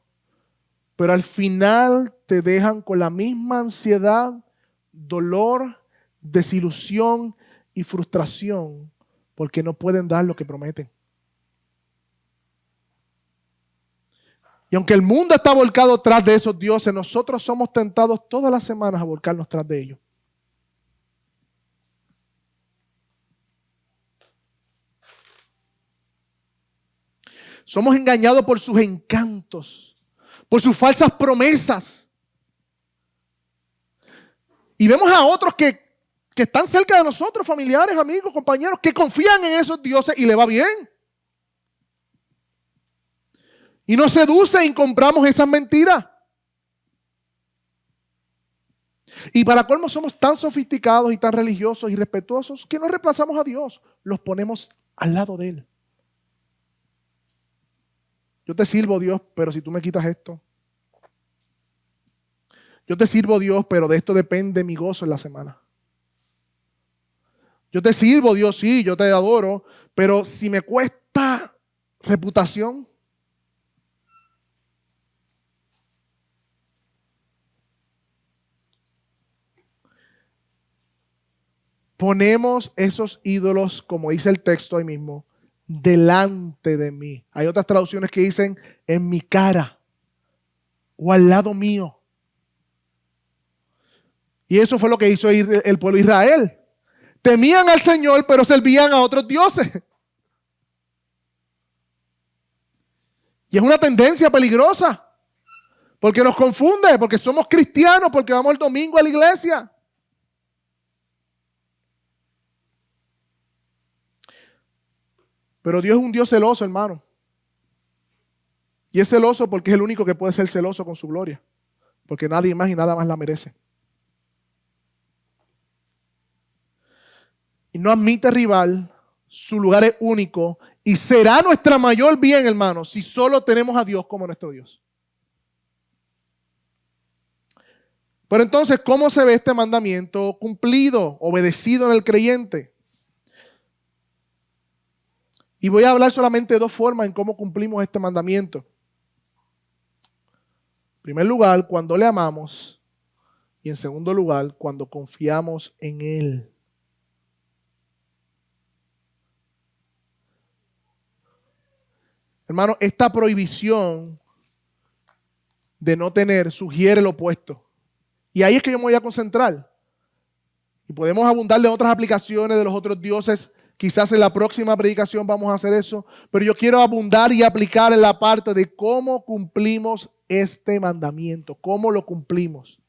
B: pero al final te dejan con la misma ansiedad, dolor, desilusión y frustración, porque no pueden dar lo que prometen. Y aunque el mundo está volcado tras de esos dioses, nosotros somos tentados todas las semanas a volcarnos tras de ellos. Somos engañados por sus encantos, por sus falsas promesas. Y vemos a otros que están cerca de nosotros, familiares, amigos, compañeros, que confían en esos dioses y le va bien. Y nos seducen y compramos esas mentiras. Y para colmo somos tan sofisticados y tan religiosos y respetuosos que no reemplazamos a Dios, los ponemos al lado de Él. Yo te sirvo, Dios, pero si tú me quitas esto. Yo te sirvo, Dios, pero de esto depende mi gozo en la semana. Yo te sirvo, Dios, sí, yo te adoro, pero si me cuesta reputación. Ponemos esos ídolos, como dice el texto ahí mismo, delante de mí. Hay otras traducciones que dicen en mi cara o al lado mío. Y eso fue lo que hizo el pueblo de Israel. Temían al Señor, pero servían a otros dioses. Y es una tendencia peligrosa, porque nos confunde, porque somos cristianos, porque vamos el domingo a la iglesia. Pero Dios es un Dios celoso, hermano. Y es celoso porque es el único que puede ser celoso con su gloria. Porque nadie más y nada más la merece. Y no admite rival, su lugar es único y será nuestra mayor bien, hermano, si solo tenemos a Dios como nuestro Dios. Pero entonces, ¿cómo se ve este mandamiento cumplido, obedecido en el creyente? Y voy a hablar solamente de dos formas en cómo cumplimos este mandamiento. En primer lugar, cuando le amamos. Y en segundo lugar, cuando confiamos en Él. Hermano, esta prohibición de no tener sugiere lo opuesto. Y ahí es que yo me voy a concentrar. Y podemos abundar de otras aplicaciones de los otros dioses. Quizás en la próxima predicación vamos a hacer eso. Pero yo quiero abundar y aplicar en la parte de cómo cumplimos este mandamiento. Cómo lo cumplimos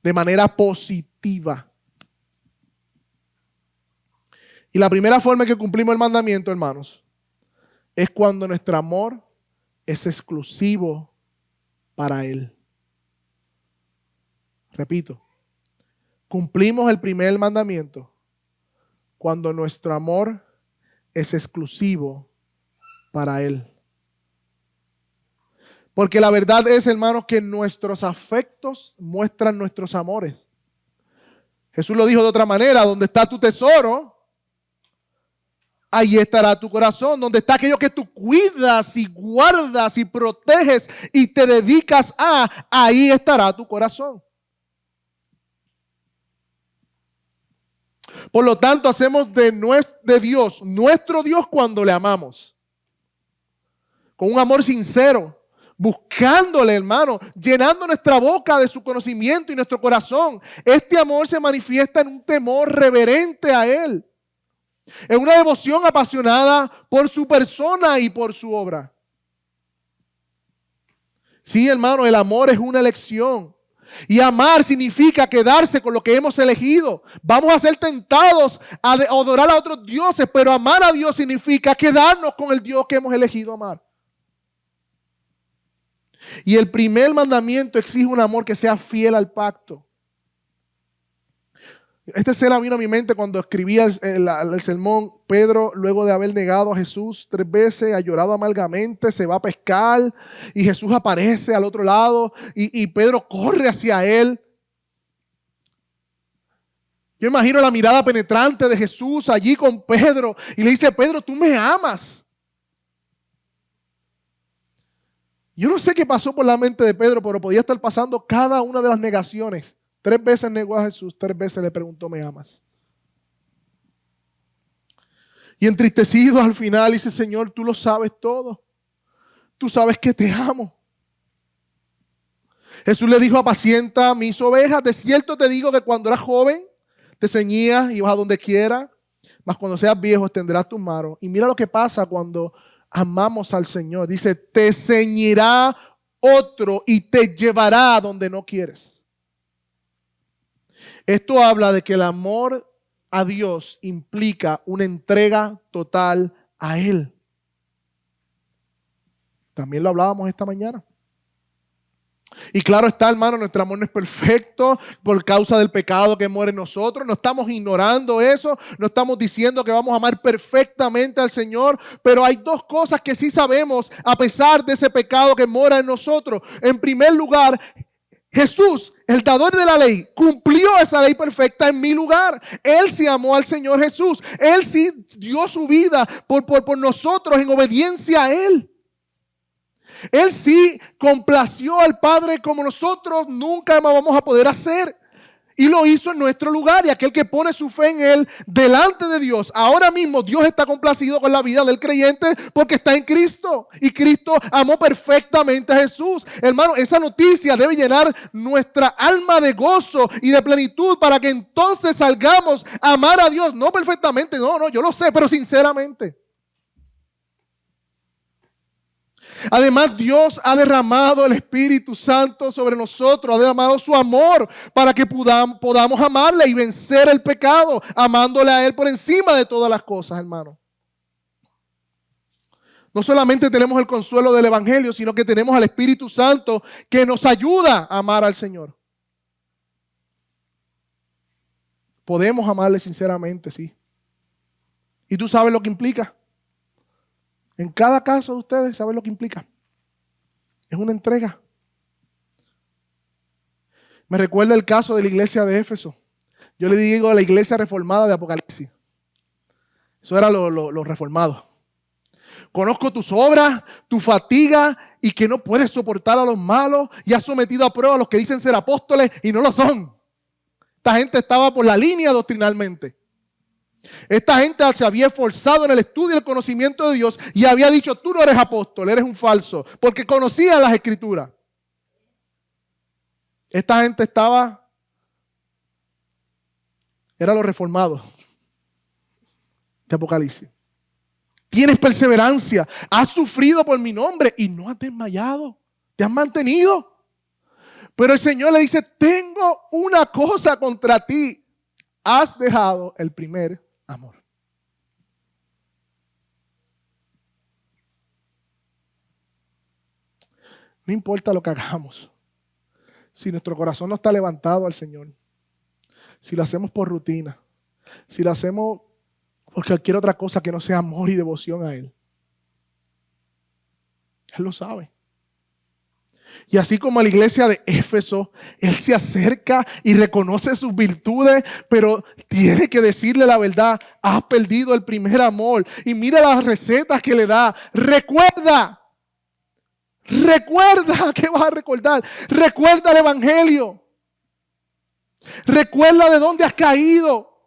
B: de manera positiva. Y la primera forma en que cumplimos el mandamiento, hermanos, es cuando nuestro amor es exclusivo para Él. Repito, cumplimos el primer mandamiento cuando nuestro amor es exclusivo para Él. Porque la verdad es, hermanos, que nuestros afectos muestran nuestros amores. Jesús lo dijo de otra manera: donde está tu tesoro, ahí estará tu corazón. Donde está aquello que tú cuidas y guardas y proteges y te dedicas a, ahí estará tu corazón. Por lo tanto, hacemos de Dios nuestro Dios cuando le amamos. Con un amor sincero, buscándole, hermano, llenando nuestra boca de su conocimiento y nuestro corazón. Este amor se manifiesta en un temor reverente a Él. En una devoción apasionada por su persona y por su obra. Sí, hermano, el amor es una elección. Y amar significa quedarse con lo que hemos elegido. Vamos a ser tentados a adorar a otros dioses, pero amar a Dios significa quedarnos con el Dios que hemos elegido amar. Y el primer mandamiento exige un amor que sea fiel al pacto. Esta escena vino a mi mente cuando escribía el sermón. Pedro, luego de haber negado a Jesús 3 veces, ha llorado amargamente, se va a pescar y Jesús aparece al otro lado y Pedro corre hacia él. Yo imagino la mirada penetrante de Jesús allí con Pedro y le dice: Pedro, tú me amas. Yo no sé qué pasó por la mente de Pedro, pero podía estar pasando cada una de las negaciones. 3 veces negó a Jesús, 3 veces le preguntó: ¿me amas? Y entristecido al final dice: Señor, tú lo sabes todo. Tú sabes que te amo. Jesús le dijo: apacienta mis ovejas. De cierto te digo que cuando eras joven te ceñías, ibas a donde quiera, mas cuando seas viejo extenderás tus manos. Y mira lo que pasa cuando amamos al Señor. Dice: te ceñirá otro y te llevará a donde no quieres. Esto habla de que el amor a Dios implica una entrega total a Él. También lo hablábamos esta mañana. Y claro está, hermano, nuestro amor no es perfecto por causa del pecado que mora en nosotros. No estamos ignorando eso. No estamos diciendo que vamos a amar perfectamente al Señor. Pero hay 2 cosas que sí sabemos a pesar de ese pecado que mora en nosotros. En primer lugar, Jesús, el dador de la ley, cumplió esa ley perfecta en mi lugar. Él sí amó al Señor Jesús. Él sí dio su vida por nosotros en obediencia a Él. Él sí complació al Padre como nosotros nunca más vamos a poder hacer. Y lo hizo en nuestro lugar. Y aquel que pone su fe en Él delante de Dios, ahora mismo Dios está complacido con la vida del creyente porque está en Cristo. Y Cristo amó perfectamente a Jesús. Hermano, esa noticia debe llenar nuestra alma de gozo y de plenitud para que entonces salgamos a amar a Dios. No perfectamente, no, yo lo sé, pero sinceramente. Además, Dios ha derramado el Espíritu Santo sobre nosotros, ha derramado su amor para que podamos amarle y vencer el pecado, amándole a Él por encima de todas las cosas, hermano. No solamente tenemos el consuelo del Evangelio, sino que tenemos al Espíritu Santo que nos ayuda a amar al Señor. Podemos amarle sinceramente, sí. ¿Y tú sabes lo que implica? En cada caso de ustedes, ¿saben lo que implica? Es una entrega. Me recuerda el caso de la iglesia de Éfeso. Yo le digo a la iglesia reformada de Apocalipsis. Eso era lo reformado. Conozco tus obras, tu fatiga y que no puedes soportar a los malos y has sometido a prueba a los que dicen ser apóstoles y no lo son. Esta gente estaba por la línea doctrinalmente. Esta gente se había esforzado en el estudio y el conocimiento de Dios y había dicho: tú no eres apóstol, eres un falso, porque conocía las escrituras. Esta gente era los reformados de Apocalipsis. Tienes perseverancia, has sufrido por mi nombre y no has desmayado, te has mantenido. Pero el Señor le dice: tengo una cosa contra ti, has dejado el primer amor. No importa lo que hagamos, si nuestro corazón no está levantado al Señor, si lo hacemos por rutina, si lo hacemos por cualquier otra cosa que no sea amor y devoción a Él, Él lo sabe. Y así como a la iglesia de Éfeso, Él se acerca y reconoce sus virtudes, pero tiene que decirle la verdad: has perdido el primer amor. Y mira las recetas que le da. Recuerda. ¿Qué vas a recordar? Recuerda el Evangelio. Recuerda de dónde has caído.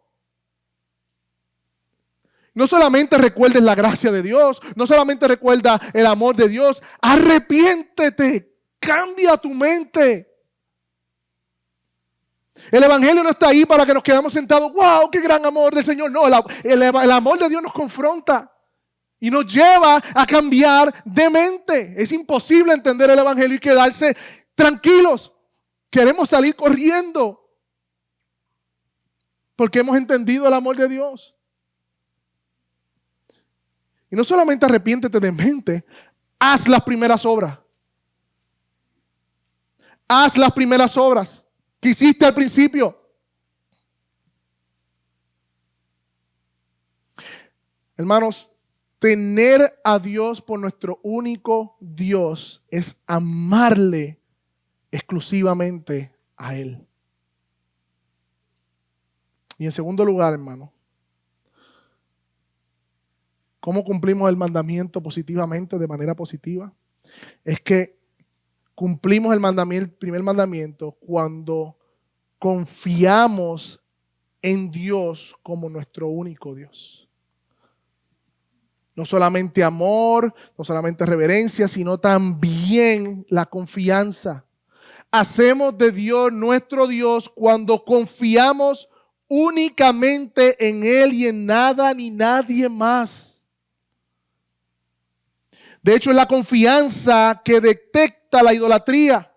B: No solamente recuerdes la gracia de Dios, no solamente recuerda el amor de Dios, arrepiéntete. Cambia tu mente. El Evangelio no está ahí para que nos quedemos sentados. ¡Wow! ¡Qué gran amor del Señor! No, el amor de Dios nos confronta Y nos lleva a cambiar de mente. Es imposible entender el evangelio y quedarse tranquilos. Queremos salir corriendo porque hemos entendido el amor de Dios. Y no solamente arrepiéntete de mente, haz las primeras obras. Haz las primeras obras que hiciste al principio. Hermanos, tener a Dios por nuestro único Dios es amarle exclusivamente a Él. Y en segundo lugar, hermano, ¿cómo cumplimos el mandamiento positivamente, de manera positiva? Es que cumplimos el primer mandamiento cuando confiamos en Dios como nuestro único Dios. No solamente amor, no solamente reverencia, sino también la confianza. Hacemos de Dios nuestro Dios cuando confiamos únicamente en Él y en nada ni nadie más. De hecho, es la confianza que detecta la idolatría.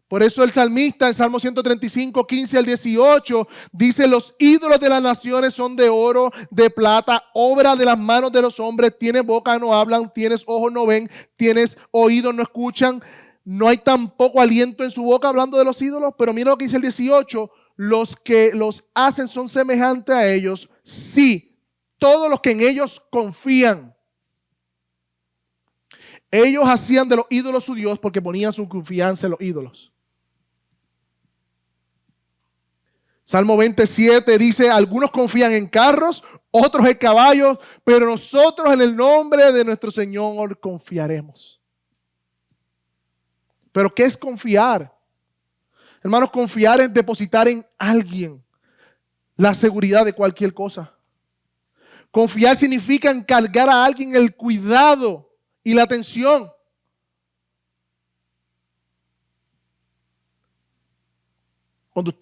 B: Por eso el salmista en Salmo 135, 15 al 18 dice: los ídolos de las naciones son de oro, de plata, obra de las manos de los hombres. Tienes boca, no hablan, tienes ojos, no ven, tienes oídos, no escuchan. No hay tampoco aliento en su boca, hablando de los ídolos. Pero mira lo que dice el 18: los que los hacen son semejantes a ellos. Sí, todos los que en ellos confían. Ellos hacían de los ídolos su Dios porque ponían su confianza en los ídolos. Salmo 27 dice: algunos confían en carros, otros en caballos, pero nosotros en el nombre de nuestro Señor confiaremos. ¿Pero qué es confiar? Hermanos, confiar es depositar en alguien la seguridad de cualquier cosa. Confiar significa encargar a alguien el cuidado y la atención. Cuando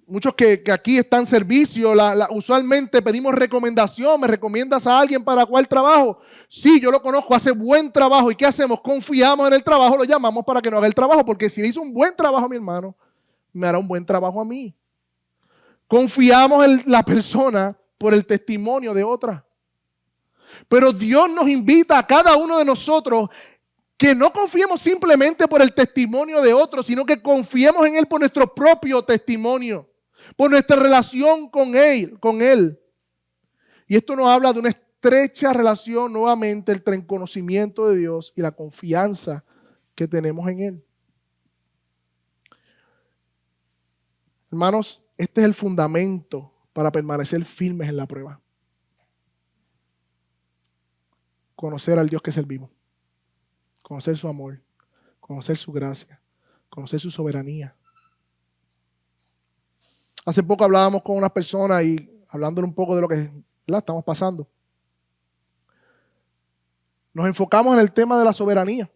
B: muchos que aquí están en servicio, usualmente pedimos recomendación. ¿Me recomiendas a alguien para cuál trabajo? Sí, yo lo conozco, hace buen trabajo. ¿Y qué hacemos? Confiamos en el trabajo, lo llamamos para que nos haga el trabajo. Porque si le hizo un buen trabajo a mi hermano, me hará un buen trabajo a mí. Confiamos en la persona por el testimonio de otra. Pero Dios nos invita a cada uno de nosotros que no confiemos simplemente por el testimonio de otros, sino que confiemos en Él por nuestro propio testimonio, por nuestra relación con Él. Y esto nos habla de una estrecha relación nuevamente entre el conocimiento de Dios y la confianza que tenemos en Él. Hermanos, este es el fundamento para permanecer firmes en la prueba. Conocer al Dios que servimos. Conocer su amor. Conocer su gracia. Conocer su soberanía. Hace poco hablábamos con una persona y hablándole un poco de lo que estamos pasando. Nos enfocamos en el tema de la soberanía.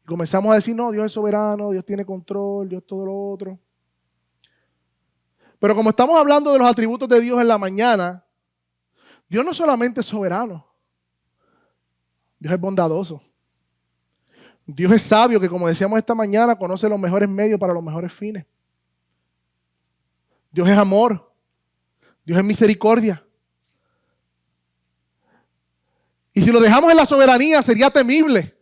B: Y comenzamos a decir: no, Dios es soberano, Dios tiene control, Dios todo lo otro. Pero como estamos hablando de los atributos de Dios en la mañana, Dios no solamente es soberano, Dios es bondadoso. Dios es sabio, que como decíamos esta mañana, conoce los mejores medios para los mejores fines. Dios es amor. Dios es misericordia. Y si lo dejamos en la soberanía sería temible.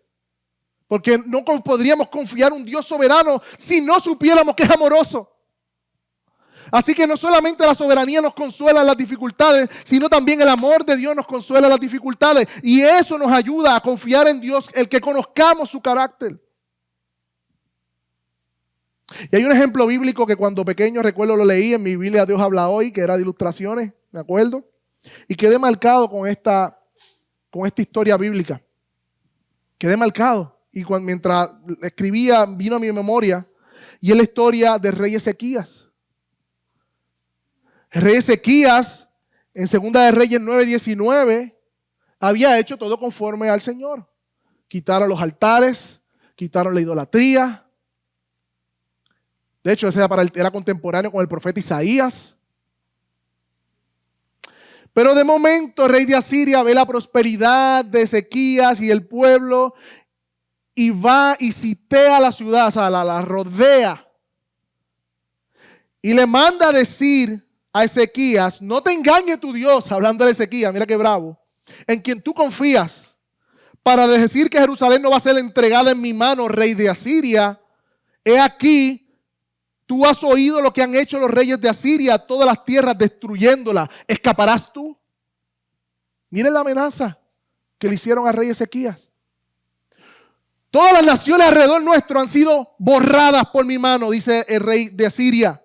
B: Porque no podríamos confiar en un Dios soberano si no supiéramos que es amoroso. Así que no solamente la soberanía nos consuela en las dificultades, sino también el amor de Dios nos consuela en las dificultades. Y eso nos ayuda a confiar en Dios, el que conozcamos su carácter. Y hay un ejemplo bíblico que cuando pequeño recuerdo lo leí en mi Biblia Dios habla hoy, que era de ilustraciones, me acuerdo. Y quedé marcado con esta historia bíblica. Quedé marcado. Y mientras escribía vino a mi memoria y es la historia del rey Ezequías. El rey Ezequías, en 2 de Reyes 9:19, había hecho todo conforme al Señor. Quitaron los altares, quitaron la idolatría. De hecho, era contemporáneo con el profeta Isaías. Pero de momento el rey de Asiria ve la prosperidad de Ezequías y el pueblo y va y sitea la ciudad, o sea, la rodea. Y le manda a decir a Ezequías: no te engañe tu Dios, hablando de Ezequías, mira qué bravo, en quien tú confías, para decir que Jerusalén no va a ser entregada en mi mano, rey de Asiria. He aquí, tú has oído lo que han hecho los reyes de Asiria a todas las tierras, destruyéndolas. ¿Escaparás tú? Miren la amenaza que le hicieron al rey Ezequías. Todas las naciones alrededor nuestro han sido borradas por mi mano, dice el rey de Asiria.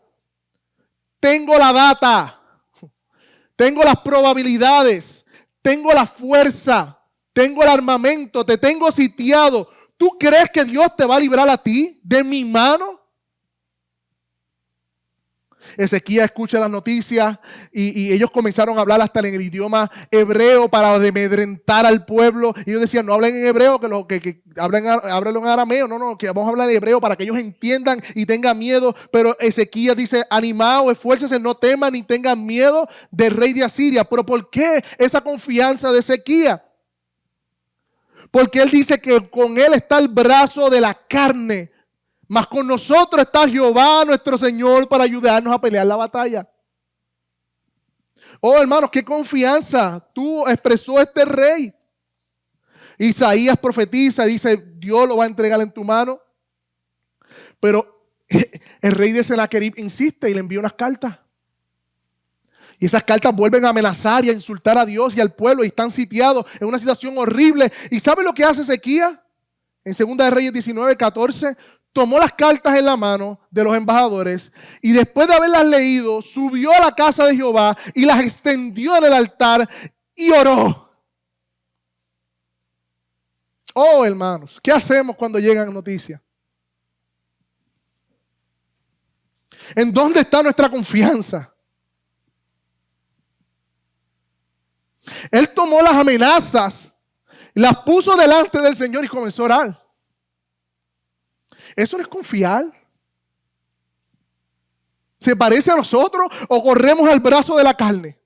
B: Tengo la data, tengo las probabilidades, tengo la fuerza, tengo el armamento, te tengo sitiado. ¿Tú crees que Dios te va a librar a ti de mi mano? Ezequías escucha las noticias y ellos comenzaron a hablar hasta en el idioma hebreo para amedrentar al pueblo. Y ellos decían: no hablen en hebreo, que háblenlo en arameo. No, que vamos a hablar en hebreo para que ellos entiendan y tengan miedo. Pero Ezequías dice: animaos, esfuércense, no teman ni tengan miedo del rey de Asiria. ¿Pero por qué esa confianza de Ezequías? Porque él dice que con él está el brazo de la carne, mas con nosotros está Jehová nuestro Señor para ayudarnos a pelear la batalla. Oh, hermanos, qué confianza expresó este rey. Isaías profetiza, dice: Dios lo va a entregar en tu mano. Pero el rey de Senaquerib insiste y le envía unas cartas. Y esas cartas vuelven a amenazar y a insultar a Dios y al pueblo, y están sitiados en una situación horrible. ¿Y sabe lo que hace Ezequías? En 2 de Reyes 19:14, tomó las cartas en la mano de los embajadores y después de haberlas leído, subió a la casa de Jehová y las extendió en el altar y oró. Oh, hermanos, ¿qué hacemos cuando llegan noticias? ¿En dónde está nuestra confianza? Él tomó las amenazas, las puso delante del Señor y comenzó a orar. ¿Eso no es confiar? ¿Se parece a nosotros o corremos al brazo de la carne?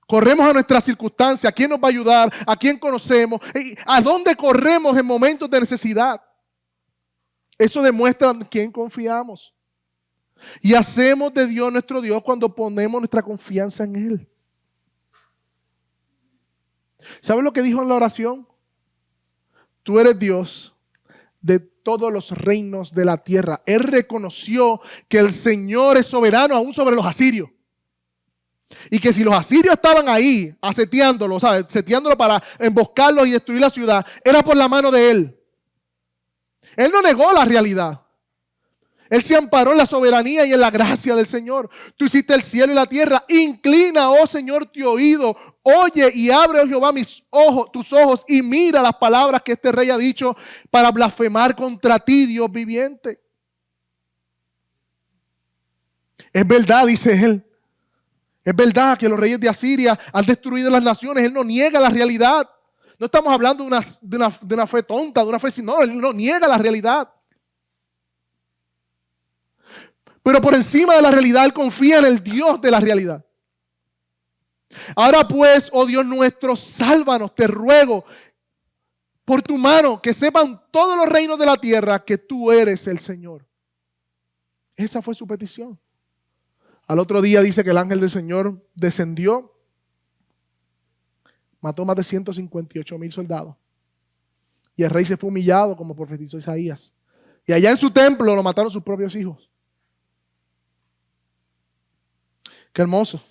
B: Corremos a nuestras circunstancias. ¿A quién nos va a ayudar? ¿A quién conocemos? ¿A dónde corremos en momentos de necesidad? Eso demuestra en quién confiamos. Y hacemos de Dios nuestro Dios cuando ponemos nuestra confianza en Él. ¿Sabes lo que dijo en la oración? Tú eres Dios de todos los reinos de la tierra. Él reconoció que el Señor es soberano aún sobre los asirios. Y que si los asirios estaban ahí asediándolo, ¿sabes? Seteándolo para emboscarlos y destruir la ciudad, era por la mano de Él. Él no negó la realidad. Él se amparó en la soberanía y en la gracia del Señor. Tú hiciste el cielo y la tierra. Inclina, oh Señor, tu oído. Oye y abre, oh Jehová, tus ojos y mira las palabras que este rey ha dicho para blasfemar contra ti, Dios viviente. Es verdad, dice él. Es verdad que los reyes de Asiria han destruido las naciones. Él no niega la realidad. No estamos hablando de una fe tonta, de una fe sin... No, él no niega la realidad. Pero por encima de la realidad, él confía en el Dios de la realidad. Ahora pues, oh Dios nuestro, sálvanos, te ruego, por tu mano, que sepan todos los reinos de la tierra que tú eres el Señor. Esa fue su petición. Al otro día dice que el ángel del Señor descendió, mató más de 158,000 soldados. Y el rey se fue humillado, como profetizó Isaías. Y allá en su templo lo mataron sus propios hijos. Qué hermoso.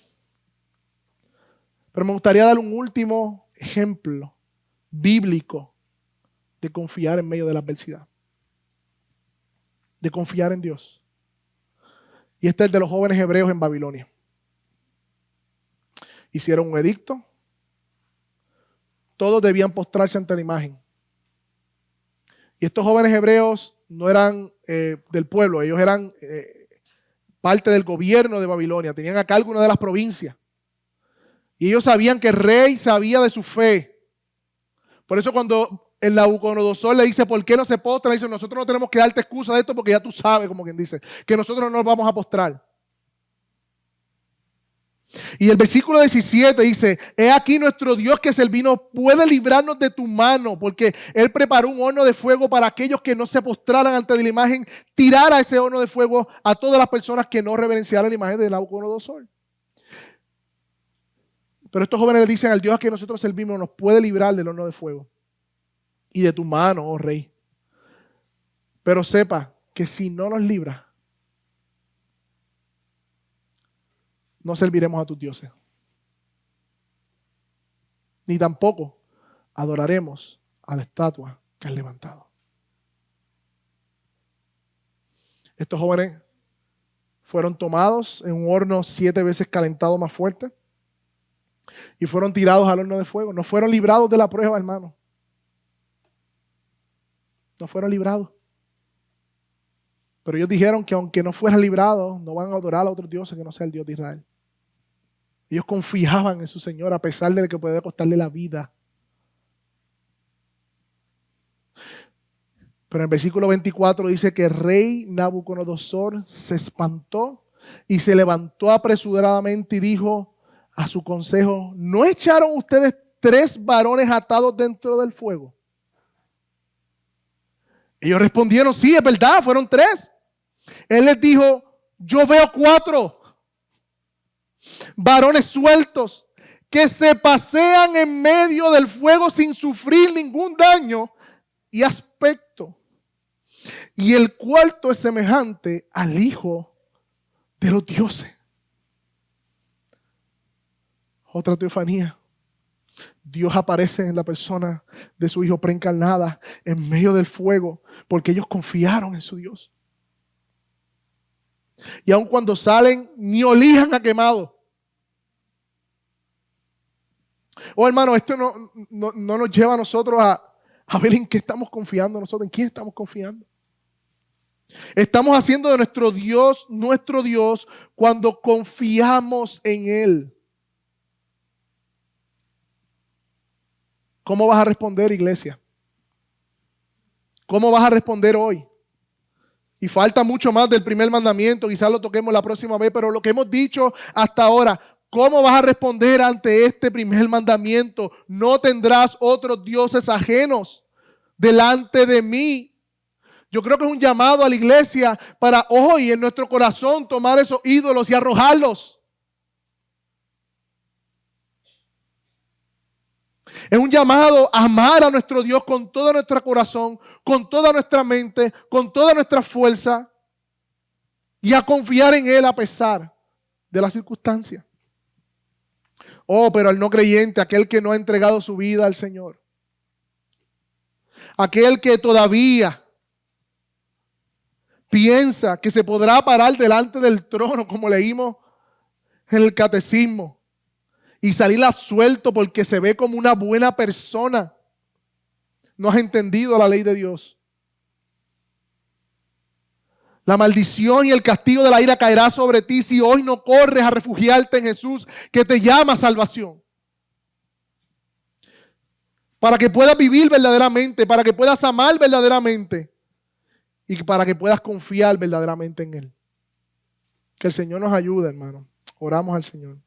B: Pero me gustaría dar un último ejemplo bíblico de confiar en medio de la adversidad. De confiar en Dios. Y este es el de los jóvenes hebreos en Babilonia. Hicieron un edicto. Todos debían postrarse ante la imagen. Y estos jóvenes hebreos no eran del pueblo, ellos eran parte del gobierno de Babilonia, tenían a cargo una de las provincias. Y ellos sabían que el rey sabía de su fe. Por eso cuando el Nabucodonosor le dice, ¿por qué no se postra? Dice, nosotros no tenemos que darte excusa de esto porque ya tú sabes, como quien dice, que nosotros no nos vamos a postrar. Y el versículo 17 dice: he aquí nuestro Dios que servimos puede librarnos de tu mano, porque Él preparó un horno de fuego para aquellos que no se postraran ante la imagen, tirar a ese horno de fuego a todas las personas que no reverenciaran la imagen de Nabucodonosor. Pero estos jóvenes le dicen al Dios a que nosotros servimos nos puede librar del horno de fuego y de tu mano, oh rey. Pero sepa que si no nos libra, no serviremos a tus dioses, ni tampoco adoraremos a la estatua que has levantado. Estos jóvenes fueron tomados en un horno 7 veces calentado más fuerte y fueron tirados al horno de fuego. No fueron librados de la prueba, hermano. No fueron librados. Pero ellos dijeron que aunque no fueran librados, no van a adorar a otros dioses que no sea el Dios de Israel. Ellos confiaban en su Señor a pesar de que podía costarle la vida. Pero en el versículo 24 dice que el rey Nabucodonosor se espantó y se levantó apresuradamente y dijo a su consejo: ¿no echaron ustedes 3 varones atados dentro del fuego? Ellos respondieron: sí, es verdad, fueron 3. Él les dijo: yo veo 4 varones sueltos que se pasean en medio del fuego sin sufrir ningún daño y aspecto. Y el cuarto es semejante al Hijo de los dioses. Otra teofanía. Dios aparece en la persona de su Hijo preencarnada en medio del fuego porque ellos confiaron en su Dios. Y aun cuando salen, ni olían a quemado. Oh, hermano, esto no nos lleva a nosotros a ver en qué estamos confiando nosotros, en quién estamos confiando. Estamos haciendo de nuestro Dios cuando confiamos en Él. ¿Cómo vas a responder, iglesia? ¿Cómo vas a responder hoy? Y falta mucho más del primer mandamiento, quizás lo toquemos la próxima vez, pero lo que hemos dicho hasta ahora, ¿cómo vas a responder ante este primer mandamiento? No tendrás otros dioses ajenos delante de mí. Yo creo que es un llamado a la iglesia para hoy en nuestro corazón tomar esos ídolos y arrojarlos. Es un llamado a amar a nuestro Dios con todo nuestro corazón, con toda nuestra mente, con toda nuestra fuerza y a confiar en Él a pesar de las circunstancias. Oh, pero al no creyente, aquel que no ha entregado su vida al Señor, aquel que todavía piensa que se podrá parar delante del trono, como leímos en el catecismo, y salir absuelto porque se ve como una buena persona, no has entendido la ley de Dios. La maldición y el castigo de la ira caerá sobre ti si hoy no corres a refugiarte en Jesús, que te llama a salvación. Para que puedas vivir verdaderamente, para que puedas amar verdaderamente y para que puedas confiar verdaderamente en Él. Que el Señor nos ayude, hermano. Oramos al Señor.